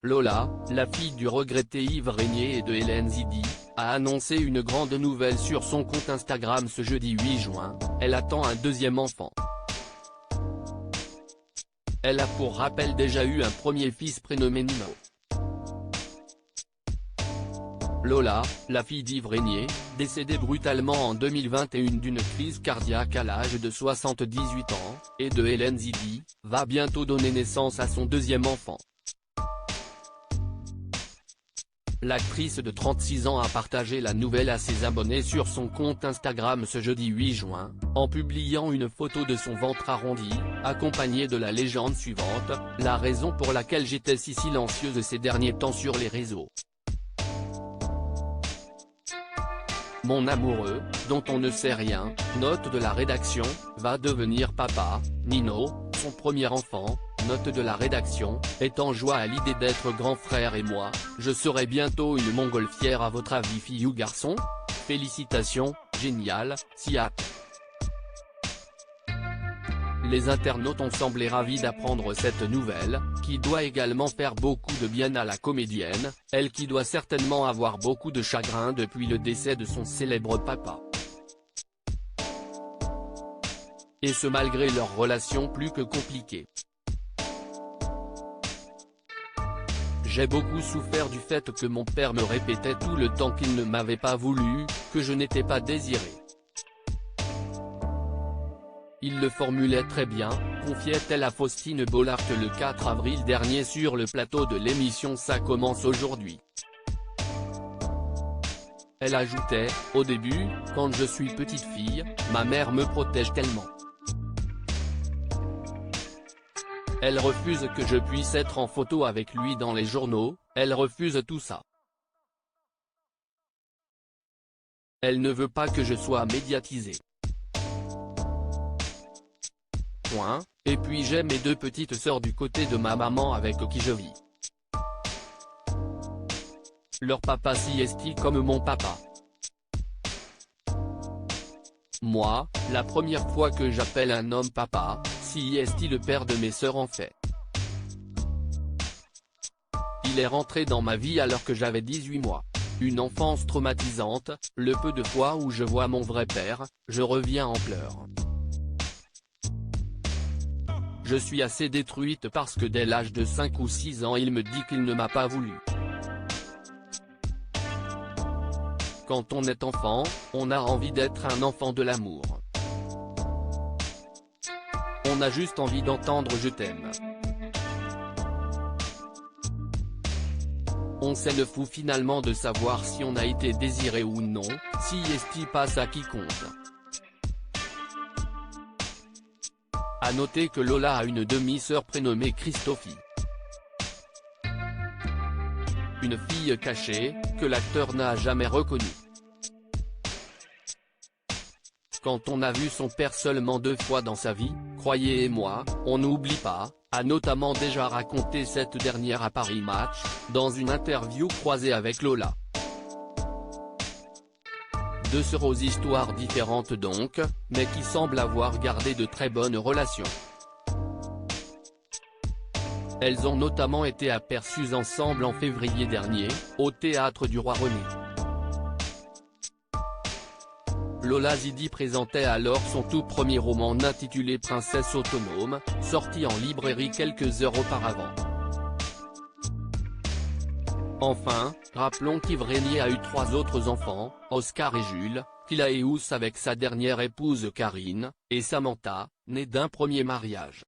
Lola, la fille du regretté Yves Régnier et de Hélène Zidi, a annoncé une grande nouvelle sur son compte Instagram ce jeudi 8 juin, elle attend un deuxième enfant. Elle a pour rappel déjà eu un premier fils prénommé Nino. Lola, la fille d'Yves Régnier, décédée brutalement en 2021 d'une crise cardiaque à l'âge de 78 ans, et de Hélène Zidi, va bientôt donner naissance à son deuxième enfant. L'actrice de 36 ans a partagé la nouvelle à ses abonnés sur son compte Instagram ce jeudi 8 juin, en publiant une photo de son ventre arrondi, accompagnée de la légende suivante, « La raison pour laquelle j'étais si silencieuse ces derniers temps sur les réseaux. Mon amoureux, dont on ne sait rien, note de la rédaction, va devenir papa, Nino, son premier enfant, note de la rédaction, est en joie à l'idée d'être grand frère et moi, je serai bientôt une montgolfière à votre avis fille ou garçon? Félicitations, génial, si hâte. Les internautes ont semblé ravis d'apprendre cette nouvelle, qui doit également faire beaucoup de bien à la comédienne, elle qui doit certainement avoir beaucoup de chagrin depuis le décès de son célèbre papa. Et ce malgré leur relation plus que compliquée. J'ai beaucoup souffert du fait que mon père me répétait tout le temps qu'il ne m'avait pas voulu, que je n'étais pas désiré. Il le formulait très bien, confiait-elle à Faustine Bollard le 4 avril dernier sur le plateau de l'émission Ça commence aujourd'hui. Elle ajoutait, au début, quand je suis petite fille, ma mère me protège tellement. Elle refuse que je puisse être en photo avec lui dans les journaux, elle refuse tout ça. Elle ne veut pas que je sois médiatisée. Et puis j'ai mes deux petites sœurs du côté de ma maman avec qui je vis. Leur papa s'y estime comme mon papa. Moi, la première fois que j'appelle un homme papa, s'y estime le père de mes sœurs en fait. Il est rentré dans ma vie alors que j'avais 18 mois. Une enfance traumatisante, le peu de fois où je vois mon vrai père, je reviens en pleurs. Je suis assez détruite parce que dès l'âge de 5 ou 6 ans il me dit qu'il ne m'a pas voulu. Quand on est enfant, on a envie d'être un enfant de l'amour. On a juste envie d'entendre je t'aime. On s'est le fou finalement de savoir si on a été désiré ou non, si est-il pas ça qui compte. A noter que Lola a une demi-sœur prénommée Christophie. Une fille cachée, que l'acteur n'a jamais reconnue. Quand on a vu son père seulement 2 fois dans sa vie, croyez-moi, on n'oublie pas, a notamment déjà raconté cette dernière à Paris Match, dans une interview croisée avec Lola. 2 sœurs aux histoires différentes donc, mais qui semblent avoir gardé de très bonnes relations. Elles ont notamment été aperçues ensemble en février dernier, au théâtre du Roi René. Lola Zidi présentait alors son tout premier roman intitulé Princesse autonome, sorti en librairie quelques heures auparavant. Enfin, rappelons qu'Yves Régnier a eu 3 autres enfants, Oscar et Jules, qu'il a eu avec sa dernière épouse Karine, et Samantha, née d'un premier mariage.